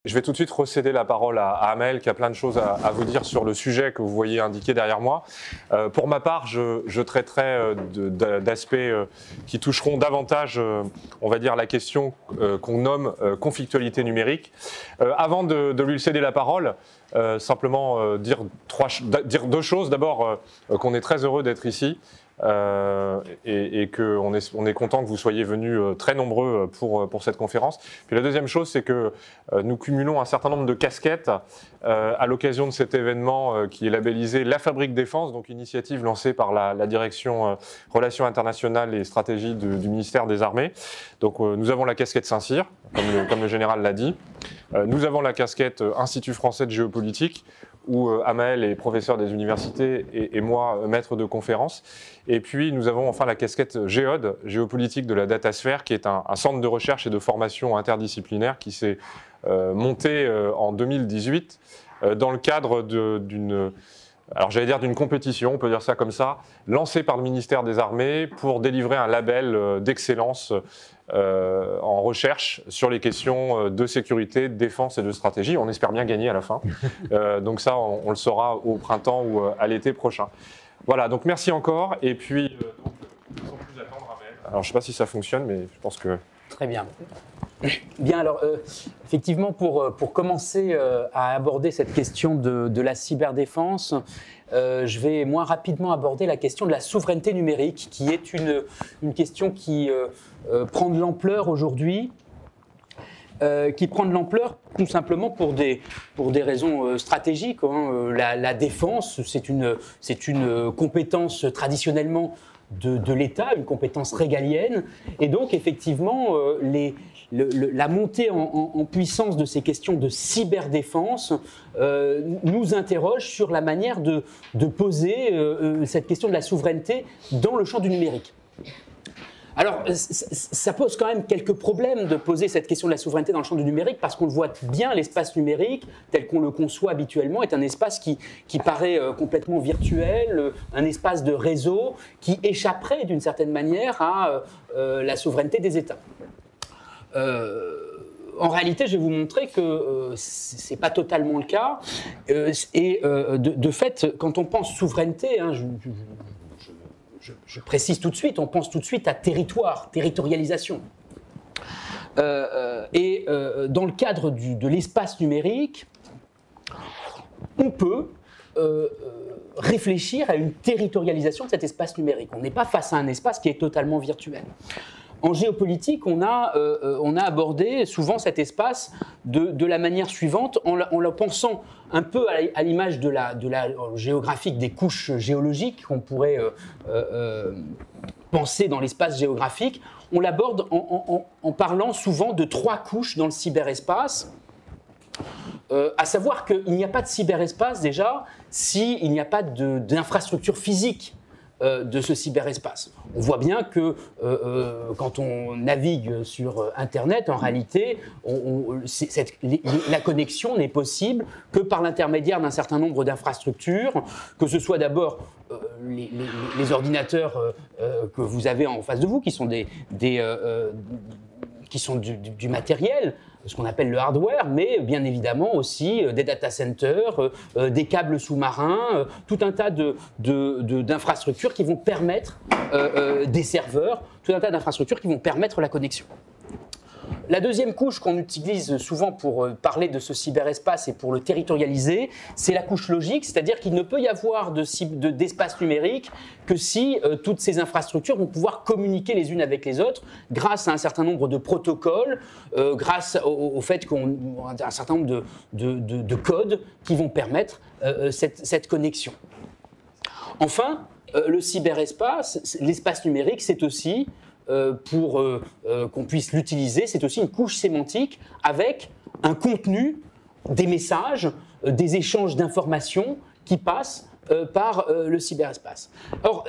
Je vais tout de suite recéder la parole à Amel qui a plein de choses à vous dire sur le sujet que vous voyez indiqué derrière moi. Pour ma part, je traiterai d'aspects qui toucheront davantage, on va dire, la question qu'on nomme conflictualité numérique. Avant de lui céder la parole, simplement dire deux choses. D'abord, qu'on est très heureux d'être ici. Et qu'on est content que vous soyez venus très nombreux pour cette conférence. Puis la deuxième chose, c'est que nous cumulons un certain nombre de casquettes à l'occasion de cet événement qui est labellisé La Fabrique Défense, donc initiative lancée par la direction Relations internationales et stratégie du ministère des Armées. Donc nous avons la casquette Saint-Cyr, comme le général l'a dit. Nous avons la casquette Institut français de géopolitique, où Amael est professeur des universités et moi maître de conférences. Et puis nous avons enfin la casquette Géode, géopolitique de la datasphère, qui est un centre de recherche et de formation interdisciplinaire qui s'est monté en 2018 dans le cadre d'une compétition, on peut dire ça comme ça, lancée par le ministère des Armées pour délivrer un label d'excellence en recherche sur les questions de sécurité, de défense et de stratégie. On espère bien gagner à la fin. Donc ça, on le saura au printemps ou à l'été prochain. Voilà, donc merci encore. Et puis, sans plus attendre, Amel. Alors, je ne sais pas si ça fonctionne, mais je pense que... Très bien. Bien, alors, effectivement, pour commencer à aborder cette question de la cyberdéfense, je vais moins rapidement aborder la question de la souveraineté numérique, qui est une question qui prend de l'ampleur aujourd'hui, qui prend de l'ampleur tout simplement pour des raisons stratégiques. La défense, c'est une compétence traditionnellement de l'État, une compétence régalienne, et donc effectivement la montée en puissance de ces questions de cyberdéfense nous interroge sur la manière de poser cette question de la souveraineté dans le champ du numérique. Alors, ça pose quand même quelques problèmes de poser cette question de la souveraineté dans le champ du numérique, parce qu'on le voit bien, l'espace numérique, tel qu'on le conçoit habituellement, est un espace qui paraît complètement virtuel, un espace de réseau qui échapperait d'une certaine manière à la souveraineté des États. En réalité, je vais vous montrer que ce n'est pas totalement le cas. De fait, quand on pense souveraineté, je précise tout de suite, on pense tout de suite à territorialisation. Dans le cadre de l'espace numérique, on peut réfléchir à une territorialisation de cet espace numérique. On n'est pas face à un espace qui est totalement virtuel. En géopolitique, on a abordé souvent cet espace de la manière suivante, en le pensant un peu à l'image de la géographique des couches géologiques qu'on pourrait penser dans l'espace géographique. On l'aborde en parlant souvent de 3 couches dans le cyberespace, à savoir qu'il n'y a pas de cyberespace déjà s'il n'y a pas d'infrastructure physique de ce cyberespace. On voit bien que quand on navigue sur Internet, en réalité, la connexion n'est possible que par l'intermédiaire d'un certain nombre d'infrastructures, que ce soit d'abord les ordinateurs que vous avez en face de vous, qui sont du matériel, ce qu'on appelle le hardware, mais bien évidemment aussi des data centers, des câbles sous-marins, tout un tas d'infrastructures qui vont permettre, des serveurs, tout un tas d'infrastructures qui vont permettre la connexion. La deuxième couche qu'on utilise souvent pour parler de ce cyberespace et pour le territorialiser, c'est la couche logique, c'est-à-dire qu'il ne peut y avoir d'espace numérique que si toutes ces infrastructures vont pouvoir communiquer les unes avec les autres grâce à un certain nombre de protocoles, grâce au fait qu'on a un certain nombre de codes qui vont permettre cette connexion. Enfin, le cyberespace, l'espace numérique, c'est aussi pour qu'on puisse l'utiliser, c'est aussi une couche sémantique avec un contenu, des messages, des échanges d'informations qui passent par le cyberespace. Alors,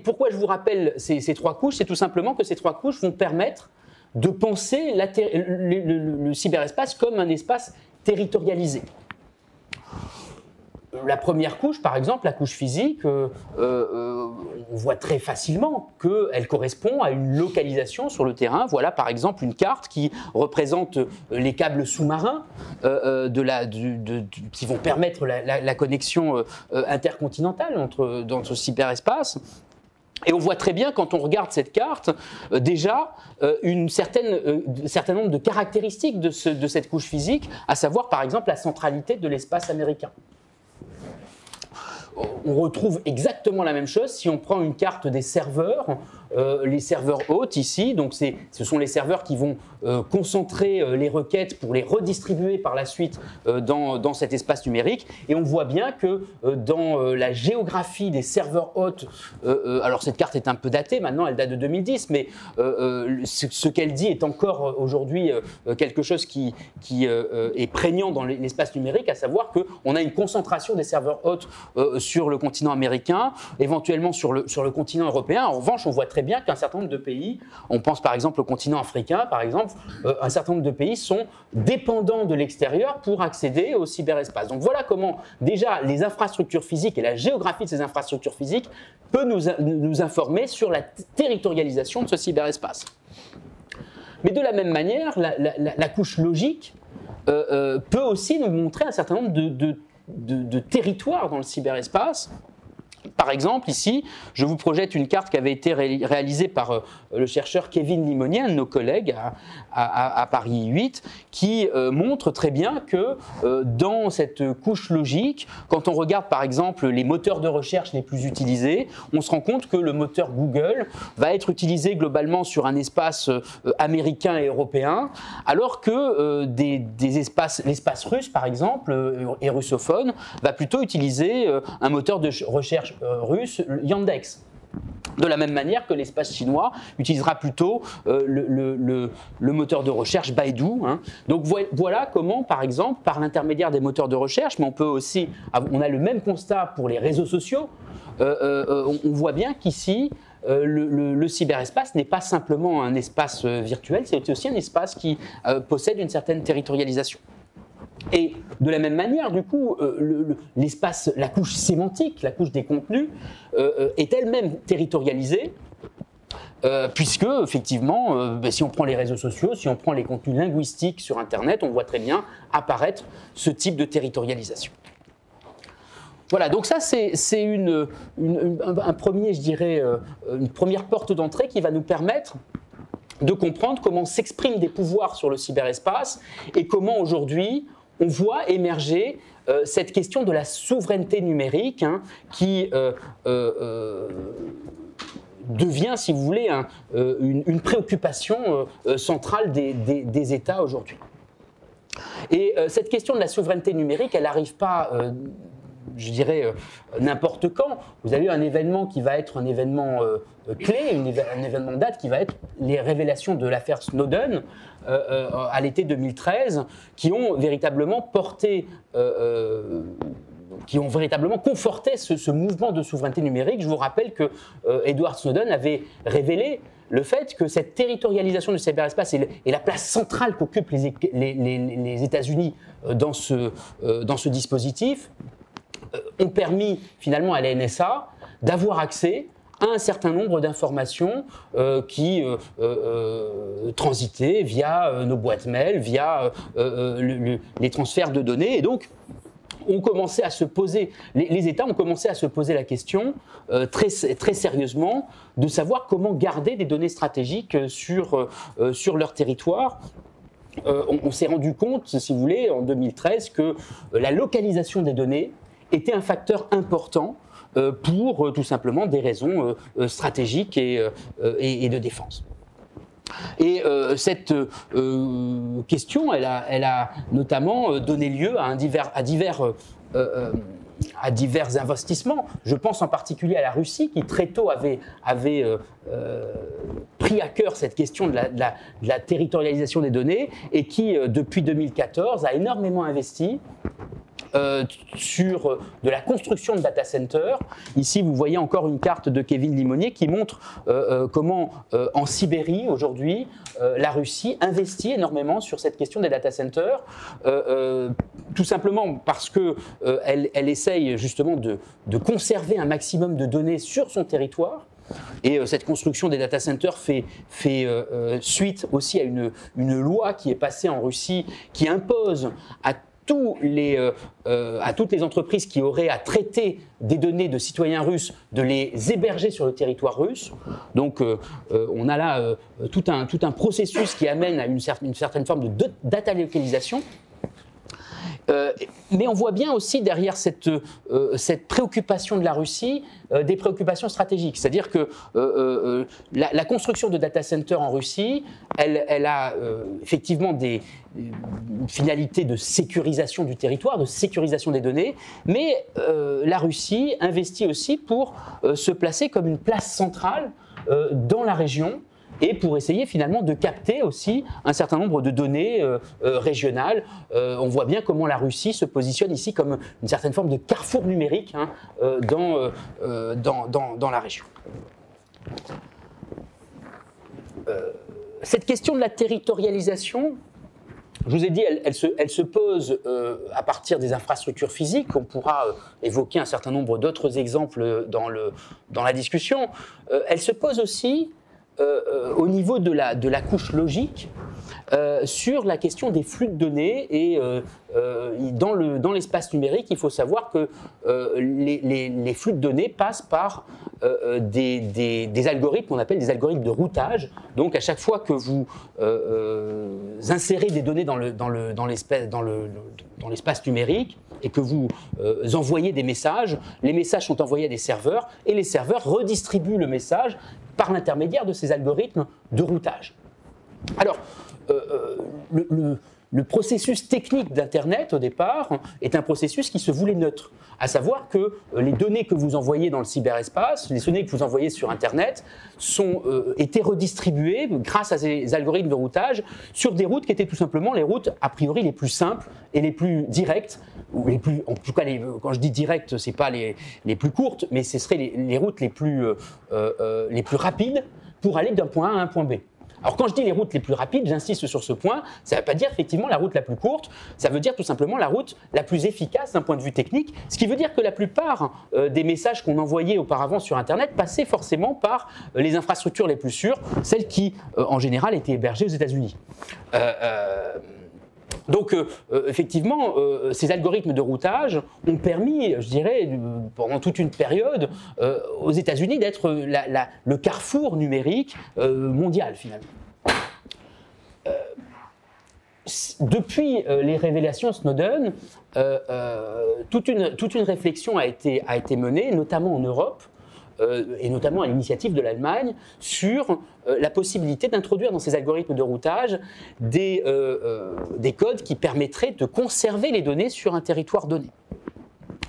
pourquoi je vous rappelle ces 3 couches, c'est tout simplement que ces 3 couches vont permettre de penser le cyberespace comme un espace territorialisé. la première couche, par exemple, la couche physique, on voit très facilement qu'elle correspond à une localisation sur le terrain. Voilà par exemple une carte qui représente les câbles sous-marins qui vont permettre la connexion intercontinentale dans ce cyberespace. Et on voit très bien, quand on regarde cette carte, déjà un certain nombre de caractéristiques de cette couche physique, à savoir par exemple la centralité de l'espace américain. On retrouve exactement la même chose si on prend une carte des serveurs, les serveurs hôtes ici, donc ce sont les serveurs qui vont concentrer les requêtes pour les redistribuer par la suite dans cet espace numérique. Et on voit bien que dans la géographie des serveurs hôtes, alors cette carte est un peu datée, maintenant elle date de 2010, mais ce qu'elle dit est encore aujourd'hui quelque chose qui est prégnant dans l'espace numérique, à savoir qu'on a une concentration des serveurs hôtes sur le continent américain, éventuellement sur le continent européen. En revanche, on voit très bien qu'un certain nombre de pays, on pense par exemple au continent africain, par exemple, un certain nombre de pays sont dépendants de l'extérieur pour accéder au cyberespace. Donc voilà comment déjà les infrastructures physiques et la géographie de ces infrastructures physiques peut nous informer sur la territorialisation de ce cyberespace. Mais de la même manière, la couche logique peut aussi nous montrer un certain nombre de territoires dans le cyberespace. Par exemple, ici, je vous projette une carte qui avait été réalisée par le chercheur Kevin Limonier, un de nos collègues à Paris 8, qui montre très bien que dans cette couche logique, quand on regarde par exemple les moteurs de recherche les plus utilisés, on se rend compte que le moteur Google va être utilisé globalement sur un espace américain et européen, alors que l'espace russe, par exemple, et russophone, va plutôt utiliser un moteur de recherche russe, Yandex. De la même manière que l'espace chinois utilisera plutôt le moteur de recherche Baidu. Donc voilà comment, par exemple, par l'intermédiaire des moteurs de recherche, mais on a le même constat pour les réseaux sociaux, on voit bien qu'ici, le cyberespace n'est pas simplement un espace virtuel, c'est aussi un espace qui possède une certaine territorialisation. Et de la même manière, du coup, l'espace, la couche sémantique, la couche des contenus, est elle-même territorialisée, puisque, effectivement, si on prend les réseaux sociaux, si on prend les contenus linguistiques sur Internet, on voit très bien apparaître ce type de territorialisation. Voilà, donc ça, c'est un premier, je dirais, une première porte d'entrée qui va nous permettre de comprendre comment s'expriment des pouvoirs sur le cyberespace et comment, aujourd'hui, on voit émerger cette question de la souveraineté numérique qui devient, si vous voulez, une préoccupation centrale des États aujourd'hui. Et cette question de la souveraineté numérique, elle n'arrive pas, je dirais, n'importe quand. Vous avez un événement qui va être un événement clé, un événement date qui va être les révélations de l'affaire Snowden à l'été 2013, qui ont véritablement conforté ce mouvement de souveraineté numérique. Je vous rappelle que Edward Snowden avait révélé le fait que cette territorialisation du cyberespace et la place centrale qu'occupent les États-Unis dans ce dispositif ont permis finalement à la NSA d'avoir accès à un certain nombre d'informations qui transitaient via nos boîtes mail, via les transferts de données. Et donc, les États ont commencé à se poser la question très sérieusement de savoir comment garder des données stratégiques sur leur territoire. On s'est rendu compte, si vous voulez, en 2013, que la localisation des données était un facteur important pour tout simplement des raisons stratégiques et de défense. Et cette question, elle a notamment donné lieu à divers investissements. Je pense en particulier à la Russie qui très tôt avait pris à cœur cette question de la territorialisation des données et qui, depuis 2014, a énormément investi de la construction de data centers. Ici, vous voyez encore une carte de Kevin Limonier qui montre comment en Sibérie, aujourd'hui, la Russie investit énormément sur cette question des data centers, tout simplement parce qu'elle essaye justement de conserver un maximum de données sur son territoire. Et cette construction des data centers fait suite aussi à une loi qui est passée en Russie qui impose à toutes les entreprises qui auraient à traiter des données de citoyens russes de les héberger sur le territoire russe. Donc on a là tout un processus qui amène à une certaine forme de data localisation. Mais on voit bien aussi derrière cette préoccupation de la Russie des préoccupations stratégiques. C'est-à-dire que la construction de data centers en Russie, elle a effectivement une finalité de sécurisation du territoire, de sécurisation des données, mais la Russie investit aussi pour se placer comme une place centrale dans la région, et pour essayer finalement de capter aussi un certain nombre de données régionales. On voit bien comment la Russie se positionne ici comme une certaine forme de carrefour numérique dans la région. Cette question de la territorialisation, je vous ai dit, elle se pose à partir des infrastructures physiques. On pourra évoquer un certain nombre d'autres exemples dans la discussion. Elle se pose aussi au niveau de la couche logique sur la question des flux de données et dans l'espace numérique, il faut savoir que les flux de données passent par des algorithmes qu'on appelle des algorithmes de routage. Donc à chaque fois que vous insérez des données dans l'espace numérique et que vous envoyez des messages, les messages sont envoyés à des serveurs et les serveurs redistribuent le message par l'intermédiaire de ces algorithmes de routage. Alors, le processus technique d'Internet, au départ, est un processus qui se voulait neutre, à savoir que les données que vous envoyez dans le cyberespace, les données que vous envoyez sur Internet, étaient redistribuées grâce à ces algorithmes de routage sur des routes qui étaient tout simplement les routes, a priori, les plus simples et les plus directes, ou les plus, en tout cas, quand je dis directes, ce n'est pas les plus courtes, mais ce seraient les routes les plus rapides pour aller d'un point A à un point B. Alors quand je dis les routes les plus rapides, j'insiste sur ce point, ça ne veut pas dire effectivement la route la plus courte, ça veut dire tout simplement la route la plus efficace d'un point de vue technique, ce qui veut dire que la plupart des messages qu'on envoyait auparavant sur Internet passaient forcément par les infrastructures les plus sûres, celles qui en général étaient hébergées aux États-Unis. Donc, effectivement, ces algorithmes de routage ont permis, je dirais, pendant toute une période, aux États-Unis d'être le carrefour numérique mondial, finalement. Depuis les révélations Snowden, toute une réflexion a été menée, notamment en Europe, et notamment à l'initiative de l'Allemagne, sur la possibilité d'introduire dans ces algorithmes de routage des codes qui permettraient de conserver les données sur un territoire donné.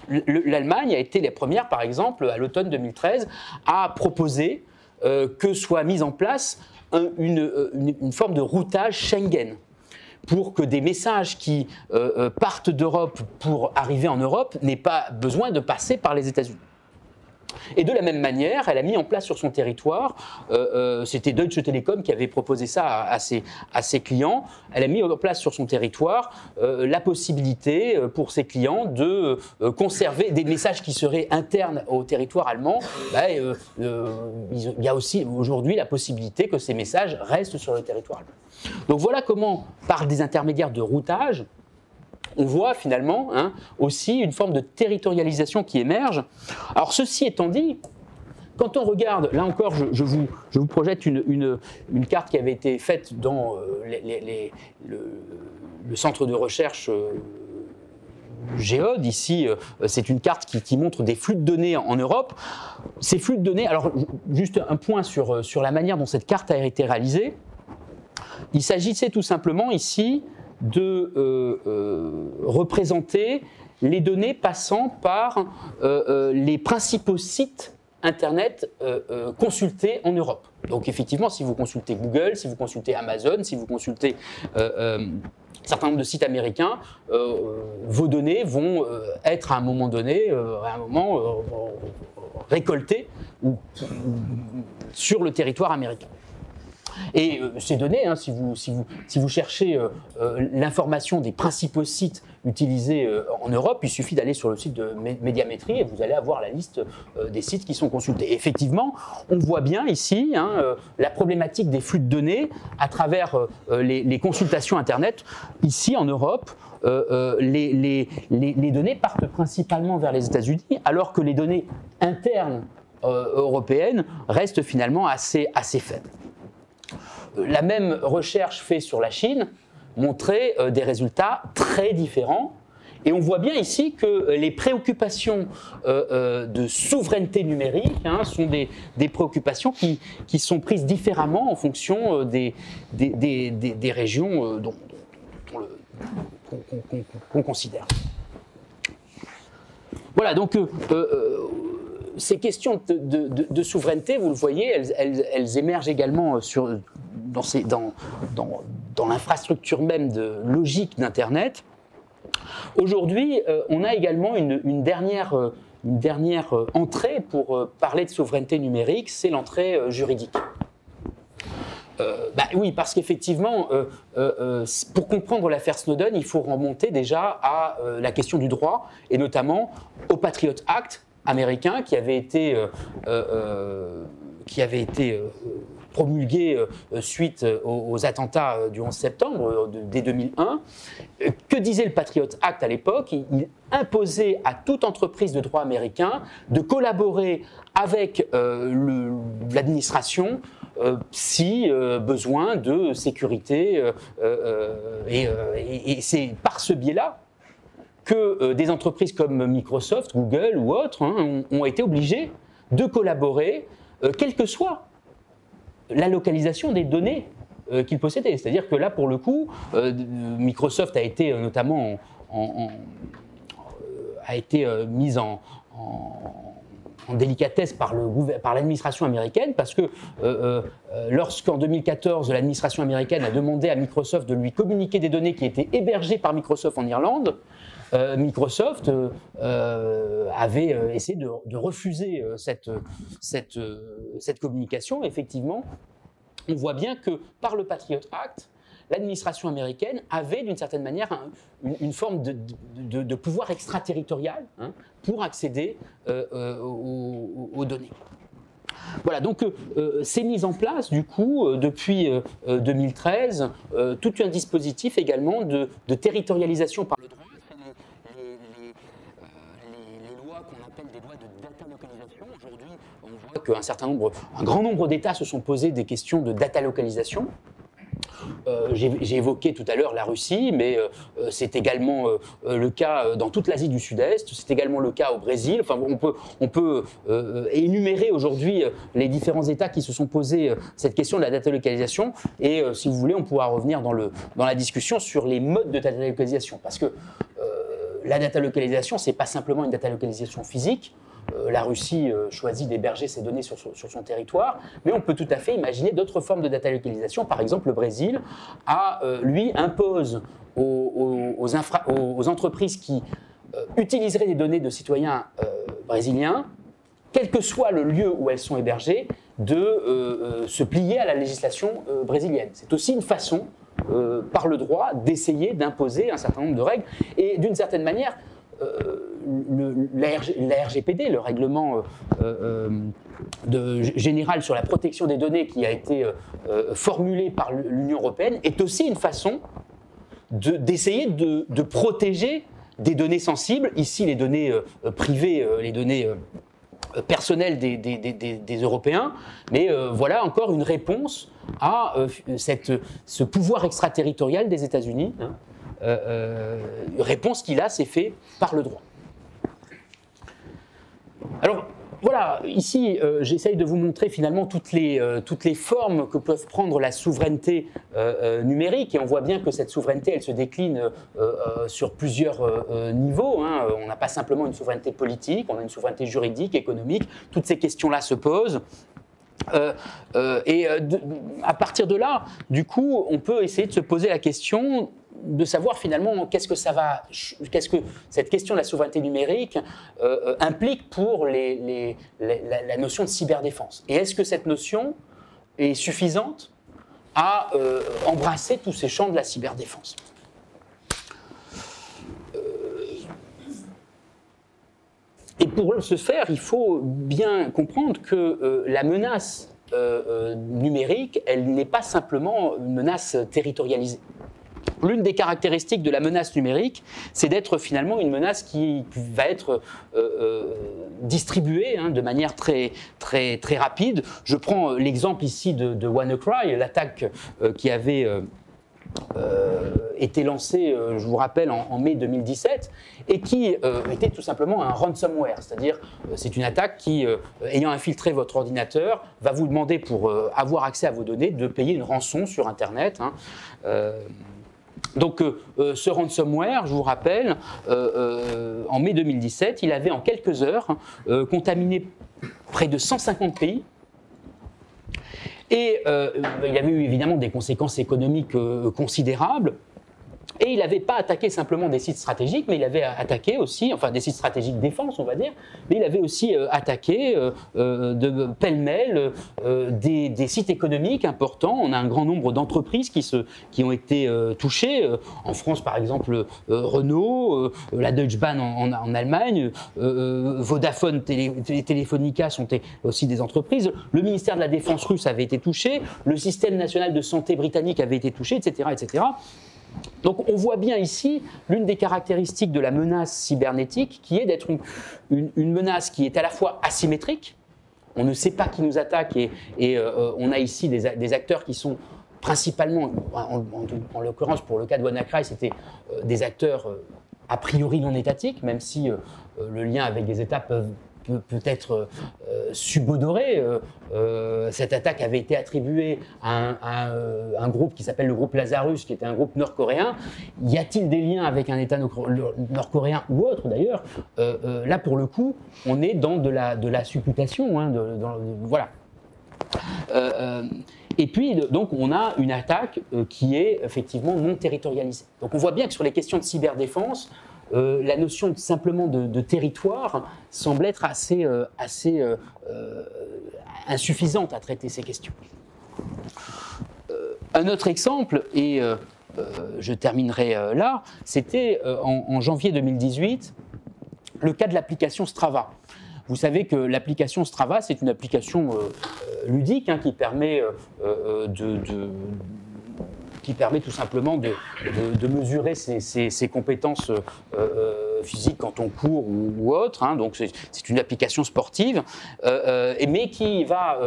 L'Allemagne a été la première, par exemple, à l'automne 2013, à proposer que soit mise en place une forme de routage Schengen, pour que des messages qui partent d'Europe pour arriver en Europe n'aient pas besoin de passer par les États-Unis. Et de la même manière, elle a mis en place sur son territoire, c'était Deutsche Telekom qui avait proposé ça à ses clients, elle a mis en place sur son territoire la possibilité pour ses clients de conserver des messages qui seraient internes au territoire allemand. Il y a aussi aujourd'hui la possibilité que ces messages restent sur le territoire allemand. Donc voilà comment, par des intermédiaires de routage, on voit finalement aussi une forme de territorialisation qui émerge. Alors ceci étant dit, quand on regarde, là encore je vous projette une carte qui avait été faite dans le centre de recherche Géode. Ici, c'est une carte qui montre des flux de données en Europe. Ces flux de données, alors juste un point sur la manière dont cette carte a été réalisée. Il s'agissait tout simplement ici de représenter les données passant par les principaux sites Internet consultés en Europe. Donc effectivement, si vous consultez Google, si vous consultez Amazon, si vous consultez certain nombre de sites américains, vos données vont être à un moment donné, récoltées sur le territoire américain. Et ces données, hein, si vous cherchez l'information des principaux sites utilisés en Europe, il suffit d'aller sur le site de Médiamétrie et vous allez avoir la liste des sites qui sont consultés. Et effectivement, on voit bien ici la problématique des flux de données à travers les consultations Internet. Ici, en Europe, les données partent principalement vers les États-Unis, alors que les données internes européennes restent finalement assez faibles. La même recherche faite sur la Chine montrait des résultats très différents. Et on voit bien ici que les préoccupations de souveraineté numérique sont des préoccupations qui sont prises différemment en fonction des régions qu'on considère. Voilà, donc ces questions de souveraineté, vous le voyez, elles émergent également dans l'infrastructure même de logique d'Internet. Aujourd'hui, on a également une dernière entrée pour parler de souveraineté numérique, c'est l'entrée juridique. Oui, parce qu'effectivement, pour comprendre l'affaire Snowden, il faut remonter déjà à la question du droit, et notamment au Patriot Act américain qui avait été promulgué suite aux attentats du 11 septembre dès 2001. Que disait le Patriot Act à l'époque? Il imposait à toute entreprise de droit américain de collaborer avec l'administration si besoin de sécurité. Et c'est par ce biais-là que des entreprises comme Microsoft, Google ou autres ont été obligées de collaborer, quelle que soit la localisation des données qu'ils possédaient. C'est-à-dire que là, pour le coup, Microsoft a été notamment mise en délicatesse par l'administration américaine, parce que lorsqu'en 2014, l'administration américaine a demandé à Microsoft de lui communiquer des données qui étaient hébergées par Microsoft en Irlande, Microsoft avait essayé de refuser cette communication. Effectivement, on voit bien que par le Patriot Act, l'administration américaine avait d'une certaine manière une forme de pouvoir extraterritorial pour accéder aux données. Voilà, donc c'est mis en place du coup depuis 2013 tout un dispositif également de territorialisation par le droit. Les lois qu'on appelle des lois de data localisation. Aujourd'hui, on voit qu'un grand nombre d'États se sont posés des questions de data localisation. J'ai évoqué tout à l'heure la Russie, mais c'est également le cas dans toute l'Asie du Sud-Est, c'est également le cas au Brésil. Enfin, on peut énumérer aujourd'hui les différents États qui se sont posés cette question de la data localisation. Et si vous voulez, on pourra revenir dans la discussion sur les modes de data localisation. Parce que la data localisation, ce n'est pas simplement une data localisation physique. La Russie choisit d'héberger ses données sur son territoire, mais on peut tout à fait imaginer d'autres formes de data localisation. Par exemple, le Brésil lui impose aux entreprises qui utiliseraient des données de citoyens brésiliens, quel que soit le lieu où elles sont hébergées, de se plier à la législation brésilienne. C'est aussi une façon, par le droit, d'essayer d'imposer un certain nombre de règles. Et d'une certaine manière, la RGPD, le règlement général sur la protection des données qui a été formulé par l'Union européenne, est aussi une façon d'essayer de protéger des données sensibles, ici les données privées, les données personnelles des Européens, mais voilà encore une réponse à ce pouvoir extraterritorial des États-Unis, réponse qui là s'est fait par le droit. Alors voilà, ici j'essaye de vous montrer finalement toutes les formes que peuvent prendre la souveraineté numérique, et on voit bien que cette souveraineté elle se décline sur plusieurs niveaux. On n'a pas simplement une souveraineté politique, on a une souveraineté juridique, économique, toutes ces questions-là se posent. À partir de là, du coup, on peut essayer de se poser la question de savoir finalement qu'est-ce que cette question de la souveraineté numérique implique pour la notion de cyberdéfense. Et est-ce que cette notion est suffisante à embrasser tous ces champs de la cyberdéfense? Et pour ce faire, il faut bien comprendre que la menace numérique, elle n'est pas simplement une menace territorialisée. L'une des caractéristiques de la menace numérique, c'est d'être finalement une menace qui va être distribuée de manière très rapide. Je prends l'exemple ici de WannaCry, l'attaque qui avait été lancée, je vous rappelle, en mai 2017, et qui était tout simplement un ransomware, c'est-à-dire c'est une attaque qui, ayant infiltré votre ordinateur, va vous demander pour avoir accès à vos données de payer une rançon sur Internet. Donc ce ransomware, je vous rappelle, en mai 2017, il avait en quelques heures contaminé près de 150 pays. Et il y avait eu évidemment des conséquences économiques considérables. Et il n'avait pas attaqué simplement des sites stratégiques, mais il avait attaqué aussi, enfin des sites stratégiques défense, on va dire, mais il avait aussi attaqué pêle-mêle des sites économiques importants. On a un grand nombre d'entreprises qui ont été touchées. En France, par exemple, Renault, la Deutsche Bahn en Allemagne, Vodafone, Telefonica sont aussi des entreprises. Le ministère de la Défense russe avait été touché, le système national de santé britannique avait été touché, etc., etc. Donc on voit bien ici l'une des caractéristiques de la menace cybernétique qui est d'être une menace qui est à la fois asymétrique, on ne sait pas qui nous attaque et on a ici des acteurs qui sont principalement, en l'occurrence pour le cas de WannaCry, c'était des acteurs a priori non étatiques, même si le lien avec des États peut être subodoré. Cette attaque avait été attribuée à un groupe qui s'appelle le groupe Lazarus, qui était un groupe nord-coréen. Y a-t-il des liens avec un État nord-coréen ou autre d'ailleurs? Là, pour le coup, on est dans de la supputation. Voilà. Et puis, donc, on a une attaque qui est effectivement non territorialisée. Donc, on voit bien que sur les questions de cyberdéfense, la notion simplement de territoire semble être assez insuffisante à traiter ces questions. Un autre exemple, et je terminerai là, c'était en janvier 2018, le cas de l'application Strava. Vous savez que l'application Strava, c'est une application ludique qui permet tout simplement de mesurer ses compétences physiques quand on court ou autre. Donc c'est une application sportive, mais qui va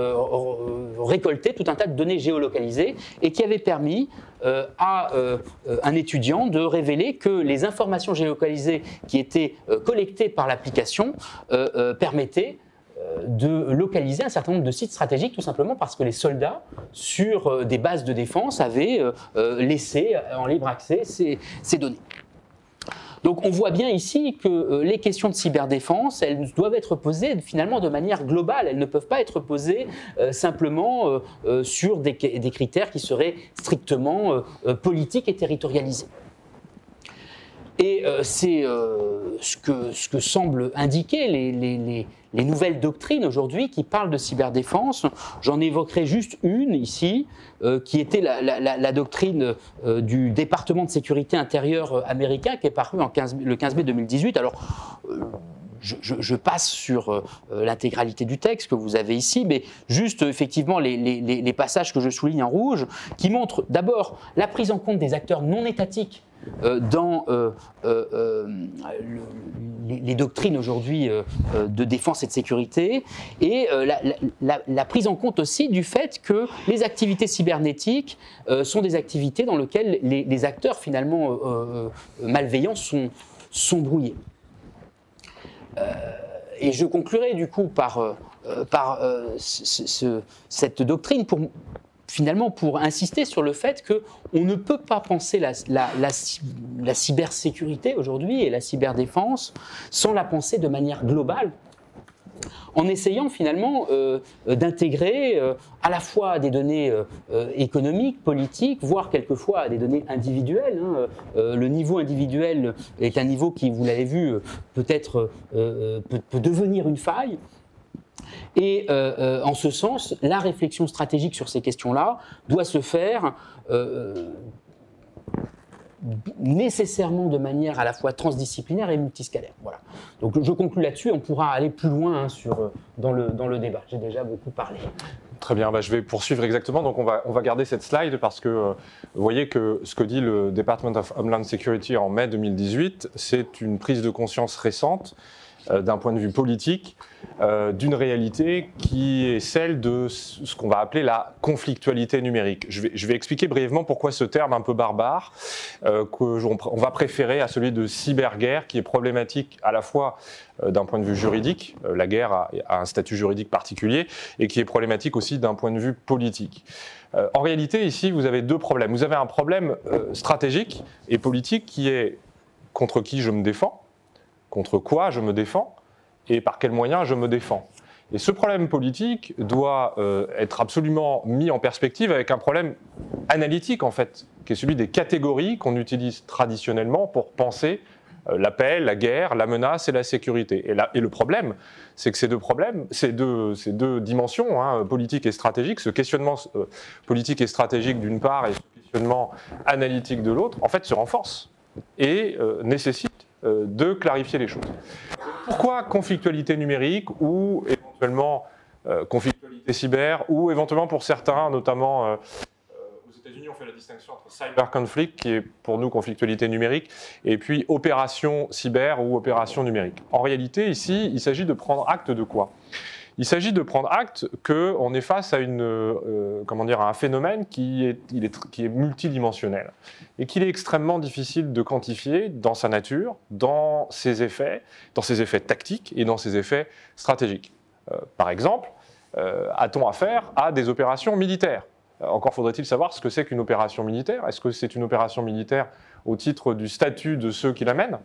récolter tout un tas de données géolocalisées et qui avait permis à un étudiant de révéler que les informations géolocalisées qui étaient collectées par l'application permettaient de localiser un certain nombre de sites stratégiques, tout simplement parce que les soldats, sur des bases de défense, avaient laissé en libre accès ces données. Donc on voit bien ici que les questions de cyberdéfense, elles doivent être posées finalement de manière globale. Elles ne peuvent pas être posées simplement sur des critères qui seraient strictement politiques et territorialisés. Et c'est ce que semblent indiquer les nouvelles doctrines aujourd'hui qui parlent de cyberdéfense. J'en évoquerai juste une ici, qui était la doctrine du département de sécurité intérieure américain, qui est parue le 15 mai 2018. Alors, je passe sur l'intégralité du texte que vous avez ici, mais juste effectivement les passages que je souligne en rouge, qui montrent d'abord la prise en compte des acteurs non étatiques dans les doctrines aujourd'hui de défense et de sécurité, et la prise en compte aussi du fait que les activités cybernétiques sont des activités dans lesquelles les acteurs finalement malveillants sont brouillés. Et je conclurai du coup par cette doctrine finalement pour insister sur le fait qu'on ne peut pas penser la cybersécurité aujourd'hui et la cyberdéfense sans la penser de manière globale, en essayant finalement d'intégrer à la fois des données économiques, politiques, voire quelquefois des données individuelles. Le niveau individuel est un niveau qui, vous l'avez vu, peut-être peut devenir une faille. Et en ce sens, la réflexion stratégique sur ces questions-là doit se faire nécessairement de manière à la fois transdisciplinaire et multiscalaire. Voilà. Donc je conclue là-dessus, on pourra aller plus loin dans le débat. J'ai déjà beaucoup parlé. Très bien, je vais poursuivre exactement. Donc on va garder cette slide parce que vous voyez que ce que dit le Department of Homeland Security en mai 2018, c'est une prise de conscience récente d'un point de vue politique, d'une réalité qui est celle de ce qu'on va appeler la conflictualité numérique. Je vais expliquer brièvement pourquoi ce terme un peu barbare, qu'on va préférer à celui de cyberguerre, qui est problématique à la fois d'un point de vue juridique, la guerre a un statut juridique particulier, et qui est problématique aussi d'un point de vue politique. En réalité, ici, vous avez deux problèmes. Vous avez un problème stratégique et politique qui est contre qui je me défends, contre quoi je me défends et par quels moyens je me défends. Et ce problème politique doit être absolument mis en perspective avec un problème analytique, en fait, qui est celui des catégories qu'on utilise traditionnellement pour penser la paix, la guerre, la menace et la sécurité. Et le problème, c'est que ces deux dimensions, politique et stratégique, ce questionnement politique et stratégique d'une part et ce questionnement analytique de l'autre, en fait, se renforcent et nécessitent de clarifier les choses. Pourquoi conflictualité numérique ou éventuellement conflictualité cyber ou éventuellement pour certains, notamment aux États-Unis, on fait la distinction entre cyber conflict, qui est pour nous conflictualité numérique, et puis opération cyber ou opération numérique. En réalité, ici, il s'agit de prendre acte de quoi ? Il s'agit de prendre acte qu'on est face à à un phénomène qui est multidimensionnel et qu'il est extrêmement difficile de quantifier dans sa nature, dans ses effets tactiques et dans ses effets stratégiques. Par exemple, a-t-on affaire à des opérations militaires ? Encore faudrait-il savoir ce que c'est qu'une opération militaire. Est-ce que c'est une opération militaire au titre du statut de ceux qui la mènent ?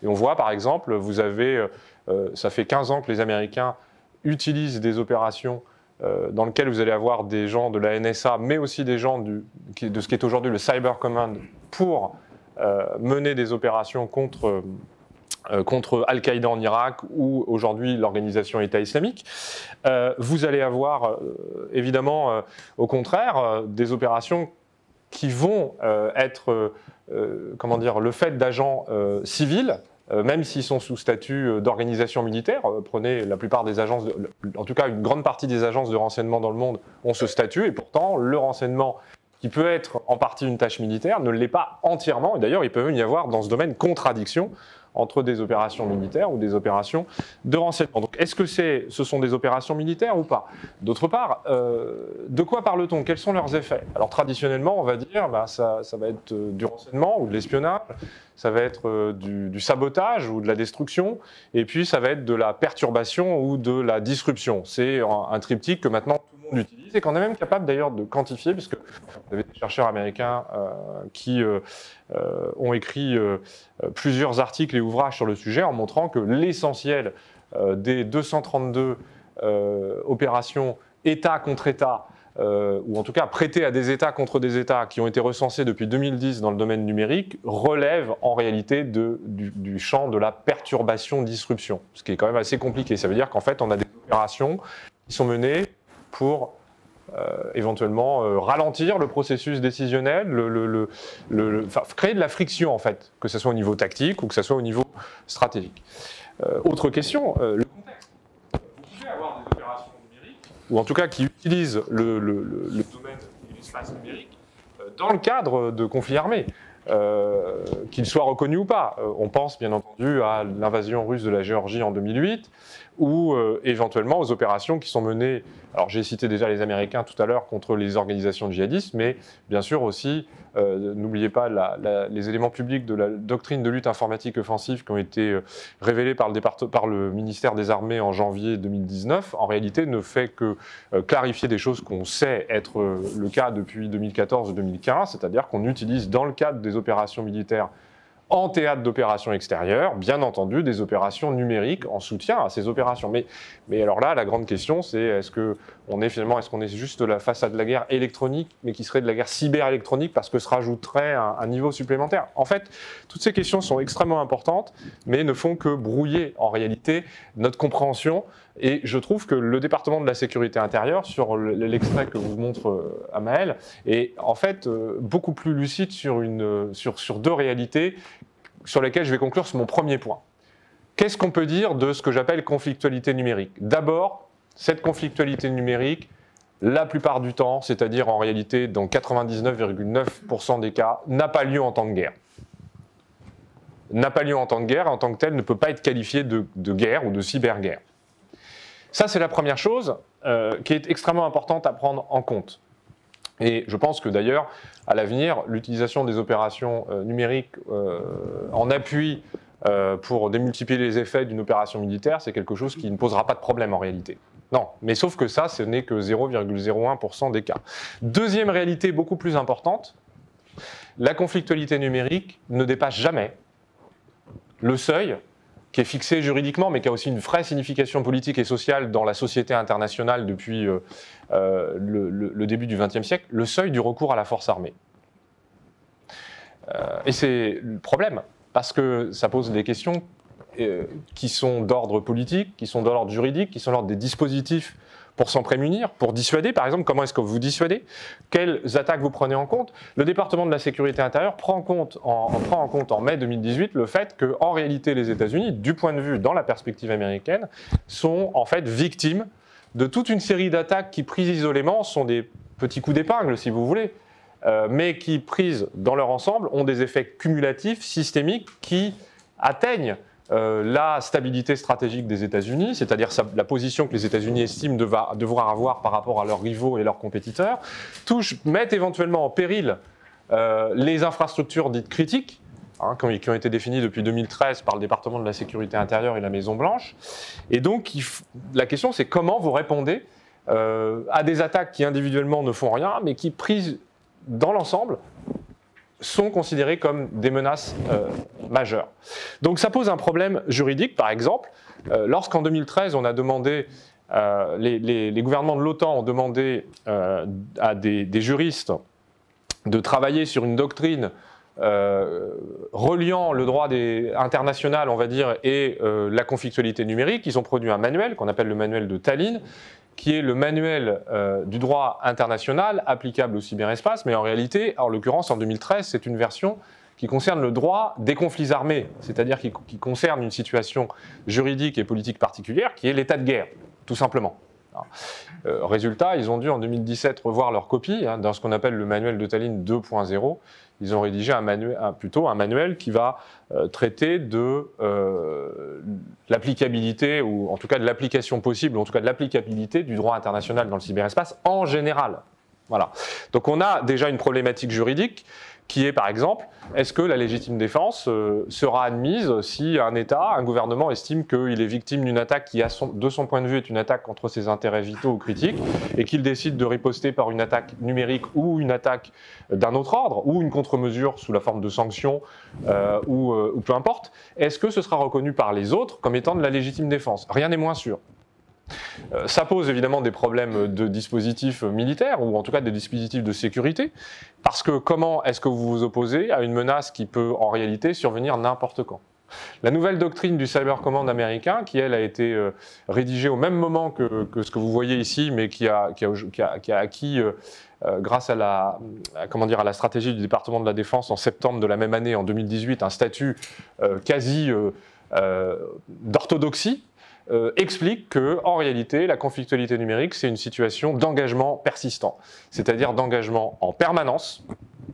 Et on voit par exemple, ça fait 15 ans que les Américains utilisent des opérations dans lesquelles vous allez avoir des gens de la NSA, mais aussi des gens de ce qui est aujourd'hui le Cyber Command, pour mener des opérations contre Al-Qaïda en Irak ou aujourd'hui l'organisation État islamique. Vous allez avoir évidemment au contraire des opérations qui vont être le fait d'agents civils, même s'ils sont sous statut d'organisation militaire. Prenez la plupart des agences, en tout cas une grande partie des agences de renseignement dans le monde ont ce statut, et pourtant le renseignement, qui peut être en partie une tâche militaire, ne l'est pas entièrement, et d'ailleurs il peut même y avoir dans ce domaine contradiction entre des opérations militaires ou des opérations de renseignement. Donc est-ce que ce sont des opérations militaires ou pas? D'autre part, de quoi parle-t-on? Quels sont leurs effets? Alors traditionnellement, on va dire, ça va être du renseignement ou de l'espionnage, ça va être du sabotage ou de la destruction, et puis ça va être de la perturbation ou de la disruption. C'est un triptyque que maintenant tout le monde utilise et qu'on est même capable d'ailleurs de quantifier, puisque vous avez des chercheurs américains qui ont écrit plusieurs articles et ouvrages sur le sujet en montrant que l'essentiel des 232 opérations État contre État, ou en tout cas prêtées à des États contre des États qui ont été recensés depuis 2010 dans le domaine numérique, relève en réalité du champ de la perturbation-disruption, ce qui est quand même assez compliqué. Ça veut dire qu'en fait on a des opérations qui sont menées pour éventuellement ralentir le processus décisionnel, créer de la friction en fait, que ce soit au niveau tactique ou que ce soit au niveau stratégique. Autre question, le contexte. Vous pouvez avoir des opérations numériques, ou en tout cas qui utilisent le domaine et l'espace numérique dans le cadre de conflits armés, qu'ils soient reconnus ou pas. On pense bien entendu à l'invasion russe de la Géorgie en 2008, ou éventuellement aux opérations qui sont menées, alors j'ai cité déjà les Américains tout à l'heure contre les organisations djihadistes, mais bien sûr aussi, n'oubliez pas les éléments publics de la doctrine de lutte informatique offensive qui ont été révélés par le ministère des Armées en janvier 2019, en réalité ne fait que clarifier des choses qu'on sait être le cas depuis 2014-2015, c'est-à-dire qu'on utilise dans le cadre des opérations militaires en théâtre d'opérations extérieures, bien entendu, des opérations numériques en soutien à ces opérations. Mais alors là, la grande question, c'est est-ce qu'on est juste face à de la guerre électronique, mais qui serait de la guerre cyber-électronique parce que se rajouterait un niveau supplémentaire? En fait, toutes ces questions sont extrêmement importantes, mais ne font que brouiller en réalité notre compréhension. Et je trouve que le département de la sécurité intérieure, sur l'extrait que vous montre Amael, est en fait beaucoup plus lucide sur deux réalités sur lesquelles je vais conclure sur mon premier point. Qu'est-ce qu'on peut dire de ce que j'appelle conflictualité numérique? D'abord, cette conflictualité numérique, la plupart du temps, c'est-à-dire en réalité dans 99,9% des cas, n'a pas lieu en temps de guerre. N'a pas lieu en temps de guerre, et en tant que tel ne peut pas être qualifié de guerre ou de cyberguerre. Ça, c'est la première chose qui est extrêmement importante à prendre en compte. Et je pense que d'ailleurs, à l'avenir, l'utilisation des opérations numériques en appui pour démultiplier les effets d'une opération militaire, c'est quelque chose qui ne posera pas de problème en réalité. Non, mais sauf que ça, ce n'est que 0,01% des cas. Deuxième réalité beaucoup plus importante, la conflictualité numérique ne dépasse jamais le seuil qui est fixé juridiquement, mais qui a aussi une vraie signification politique et sociale dans la société internationale depuis le début du XXe siècle, le seuil du recours à la force armée. Et c'est le problème, parce que ça pose des questions qui sont d'ordre politique, qui sont d'ordre juridique, qui sont d'ordre des dispositifs pour s'en prémunir, pour dissuader, par exemple, comment est-ce que vous dissuadez? Quelles attaques vous prenez en compte? Le département de la sécurité intérieure prend en compte en mai 2018 le fait qu'en réalité les États-Unis, du point de vue dans la perspective américaine, sont en fait victimes de toute une série d'attaques qui, prises isolément, sont des petits coups d'épingle, si vous voulez, mais qui, prises dans leur ensemble, ont des effets cumulatifs, systémiques, qui atteignent la stabilité stratégique des États-Unis, c'est-à-dire la position que les États-Unis estiment devoir avoir par rapport à leurs rivaux et leurs compétiteurs, mettent éventuellement en péril les infrastructures dites critiques, qui ont été définies depuis 2013 par le département de la sécurité intérieure et la Maison-Blanche. Et donc, la question, c'est comment vous répondez à des attaques qui individuellement ne font rien, mais qui, prises dans l'ensemble, sont considérés comme des menaces majeures. Donc ça pose un problème juridique, par exemple, lorsqu'en 2013 on a demandé, les gouvernements de l'OTAN ont demandé à des juristes de travailler sur une doctrine reliant le droit international, on va dire, et la conflictualité numérique. Ils ont produit un manuel qu'on appelle le manuel de Tallinn, qui est le manuel du droit international applicable au cyberespace, mais en réalité, en l'occurrence en 2013, c'est une version qui concerne le droit des conflits armés, c'est-à-dire qui concerne une situation juridique et politique particulière, qui est l'état de guerre, tout simplement. Résultat, ils ont dû en 2017 revoir leur copie, dans ce qu'on appelle le manuel de Tallinn 2.0. Ils ont rédigé plutôt un manuel qui va traiter de l'applicabilité, ou en tout cas de l'application possible, ou en tout cas de l'applicabilité du droit international dans le cyberespace en général. Voilà. Donc on a déjà une problématique juridique qui est, par exemple, est-ce que la légitime défense sera admise si un État, un gouvernement estime qu'il est victime d'une attaque qui, de son point de vue, est une attaque contre ses intérêts vitaux ou critiques, et qu'il décide de riposter par une attaque numérique ou une attaque d'un autre ordre, ou une contre-mesure sous la forme de sanctions, ou peu importe, est-ce que ce sera reconnu par les autres comme étant de la légitime défense? Rien n'est moins sûr. Ça pose évidemment des problèmes de dispositifs militaires, ou en tout cas des dispositifs de sécurité, parce que comment est-ce que vous vous opposez à une menace qui peut en réalité survenir n'importe quand? La nouvelle doctrine du Cyber Command américain, qui elle a été rédigée au même moment que ce que vous voyez ici, mais qui a acquis, grâce à la stratégie du département de la Défense en septembre de la même année, en 2018, un statut quasi d'orthodoxie, explique qu'en réalité, la conflictualité numérique, c'est une situation d'engagement persistant, c'est-à-dire d'engagement en permanence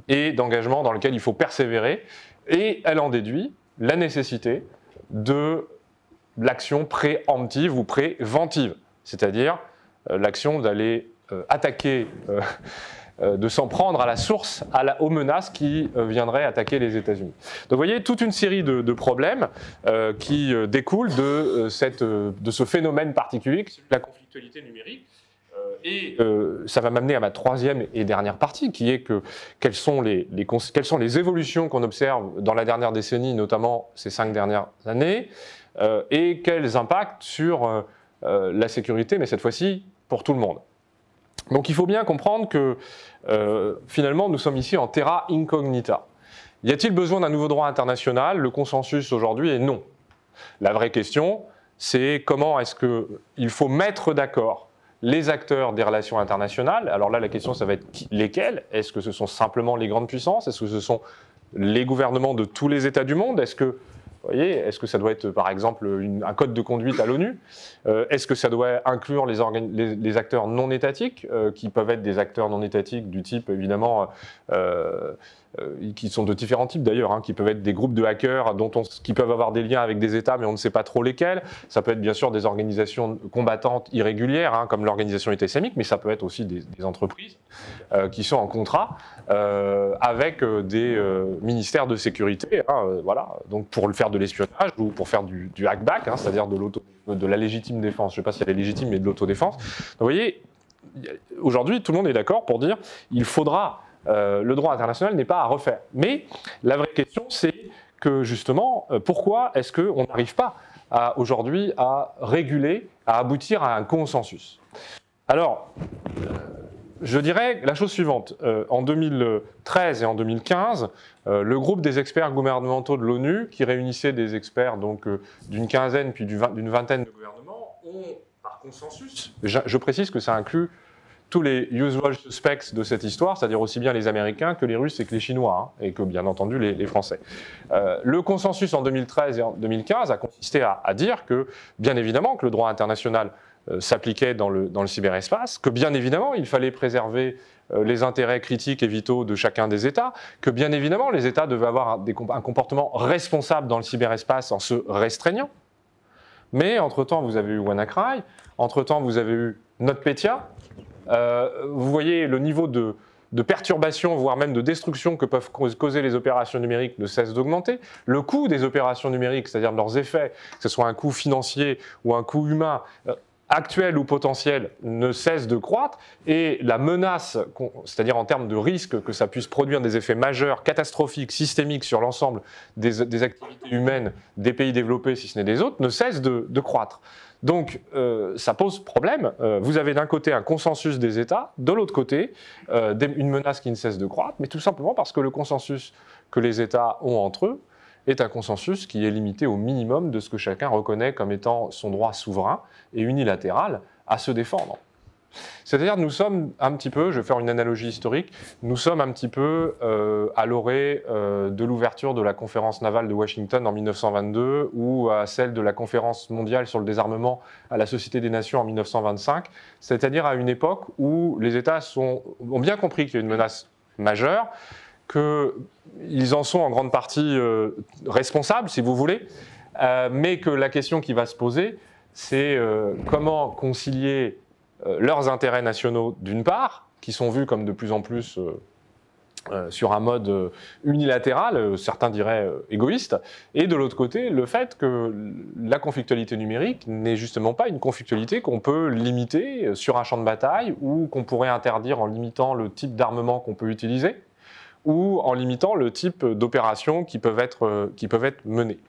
et d'engagement dans lequel il faut persévérer, et elle en déduit la nécessité de l'action préemptive ou préventive, c'est-à-dire l'action d'aller attaquer, de s'en prendre à la source, aux menaces qui viendraient attaquer les États-Unis. Donc vous voyez, toute une série de problèmes qui découlent de ce phénomène particulier, la conflictualité numérique, Ça va m'amener à ma troisième et dernière partie, qui est que quelles sont les évolutions qu'on observe dans la dernière décennie, notamment ces 5 dernières années, et quels impacts sur la sécurité, mais cette fois-ci pour tout le monde. Donc il faut bien comprendre que finalement nous sommes ici en terra incognita. Y a-t-il besoin d'un nouveau droit international? Le consensus aujourd'hui est non. La vraie question, c'est comment est-ce qu'il faut mettre d'accord les acteurs des relations internationales. Alors là, la question, ça va être lesquels? Est-ce que ce sont simplement les grandes puissances? Est-ce que ce sont les gouvernements de tous les États du monde? Est-ce que, vous voyez, est-ce que ça doit être, par exemple, un code de conduite à l'ONU? Est-ce que ça doit inclure les acteurs non étatiques, qui peuvent être des acteurs non étatiques du type, évidemment, qui sont de différents types d'ailleurs, hein, qui peuvent être des groupes de hackers qui peuvent avoir des liens avec des États, mais on ne sait pas trop lesquels. Ça peut être bien sûr des organisations combattantes irrégulières, hein, comme l'organisation État islamique, mais ça peut être aussi des entreprises qui sont en contrat avec des ministères de sécurité, hein, voilà, donc pour faire de l'espionnage ou pour faire du hackback, hein, c'est-à-dire de la légitime défense. Je ne sais pas si elle est légitime, mais de l'autodéfense. Donc, vous voyez, aujourd'hui, tout le monde est d'accord pour dire qu'il faudra le droit international n'est pas à refaire. Mais la vraie question, c'est que justement, pourquoi est-ce qu'on n'arrive pas aujourd'hui à réguler, à aboutir à un consensus? Alors, je dirais la chose suivante. En 2013 et en 2015, le groupe des experts gouvernementaux de l'ONU, qui réunissait des experts d'une quinzaine puis d'une vingtaine de gouvernements, ont, par consensus, je précise que ça inclut tous les usual suspects de cette histoire, c'est-à-dire aussi bien les Américains que les Russes et que les Chinois, hein, et que bien entendu les Français. Le consensus en 2013 et en 2015 a consisté à dire que, bien évidemment, que le droit international s'appliquait dans le cyberespace, que bien évidemment, il fallait préserver les intérêts critiques et vitaux de chacun des États, que bien évidemment, les États devaient avoir un comportement responsable dans le cyberespace en se restreignant. Mais entre-temps, vous avez eu WannaCry, entre-temps, vous avez eu NotPetya. Vous voyez, le niveau de perturbation, voire même de destruction que peuvent causer les opérations numériques ne cesse d'augmenter. Le coût des opérations numériques, c'est-à-dire de leurs effets, que ce soit un coût financier ou un coût humain, actuel ou potentiel, ne cesse de croître. Et la menace, c'est-à-dire en termes de risque que ça puisse produire des effets majeurs, catastrophiques, systémiques sur l'ensemble des activités humaines des pays développés, si ce n'est des autres, ne cesse de croître. Donc, ça pose problème. Vous avez d'un côté un consensus des États, de l'autre côté, une menace qui ne cesse de croître, mais tout simplement parce que le consensus que les États ont entre eux est un consensus qui est limité au minimum de ce que chacun reconnaît comme étant son droit souverain et unilatéral à se défendre. C'est-à-dire, nous sommes un petit peu, je vais faire une analogie historique, nous sommes un petit peu à l'orée de l'ouverture de la conférence navale de Washington en 1922 ou à celle de la conférence mondiale sur le désarmement à la Société des Nations en 1925, c'est-à-dire à une époque où les États ont bien compris qu'il y a une menace majeure, qu'ils en sont en grande partie responsables, si vous voulez, mais que la question qui va se poser, c'est comment concilier leurs intérêts nationaux d'une part, qui sont vus comme de plus en plus sur un mode unilatéral, certains diraient égoïste, et de l'autre côté, le fait que la conflictualité numérique n'est justement pas une conflictualité qu'on peut limiter sur un champ de bataille ou qu'on pourrait interdire en limitant le type d'armement qu'on peut utiliser ou en limitant le type d'opérations qui peuvent être menées.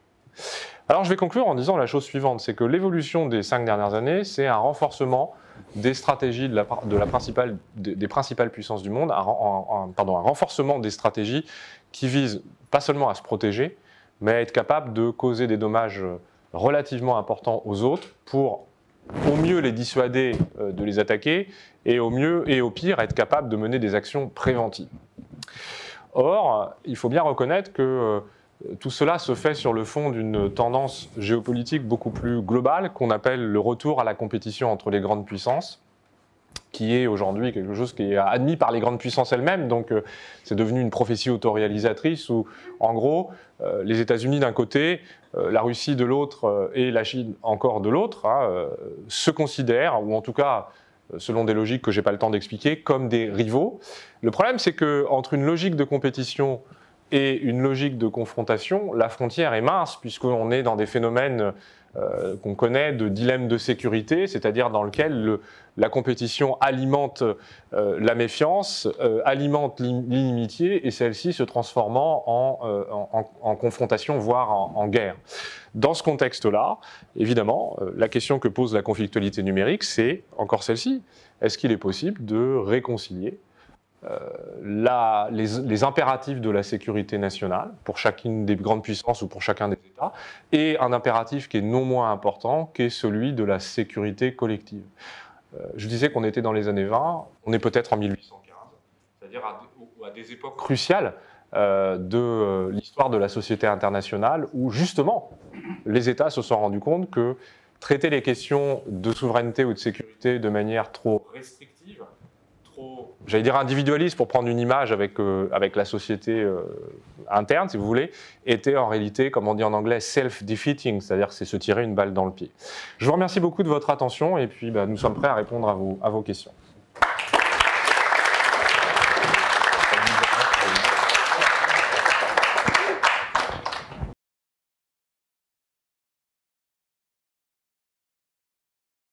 Alors je vais conclure en disant la chose suivante, c'est que l'évolution des 5 dernières années, c'est un renforcement des stratégies des principales puissances du monde, un renforcement des stratégies qui visent pas seulement à se protéger, mais à être capable de causer des dommages relativement importants aux autres pour au mieux les dissuader de les attaquer et au mieux et au pire être capable de mener des actions préventives. Or, il faut bien reconnaître que tout cela se fait sur le fond d'une tendance géopolitique beaucoup plus globale qu'on appelle le retour à la compétition entre les grandes puissances, qui est aujourd'hui quelque chose qui est admis par les grandes puissances elles-mêmes. Donc c'est devenu une prophétie autoréalisatrice où, en gros, les États-Unis d'un côté, la Russie de l'autre et la Chine encore de l'autre, se considèrent, ou en tout cas, selon des logiques que je n'ai pas le temps d'expliquer, comme des rivaux. Le problème, c'est qu'entre une logique de compétition et une logique de confrontation, la frontière est mince, puisqu'on est dans des phénomènes qu'on connaît de dilemme de sécurité, c'est-à-dire dans lequel la compétition alimente la méfiance, alimente l'inimitié, et celle-ci se transformant en confrontation, voire en guerre. Dans ce contexte-là, évidemment, la question que pose la conflictualité numérique, c'est encore celle-ci. Est-ce qu'il est possible de réconcilier les impératifs de la sécurité nationale pour chacune des grandes puissances ou pour chacun des États, et un impératif qui est non moins important, qui est celui de la sécurité collective. Je disais qu'on était dans les années 20, on est peut-être en 1815, c'est-à-dire à des époques cruciales de l'histoire de la société internationale, où justement les États se sont rendus compte que traiter les questions de souveraineté ou de sécurité de manière trop restrictive, trop, j'allais dire individualiste pour prendre une image avec la société interne, si vous voulez, était en réalité, comme on dit en anglais, self-defeating, c'est-à-dire c'est se tirer une balle dans le pied. Je vous remercie beaucoup de votre attention et puis nous sommes prêts à répondre à vos questions.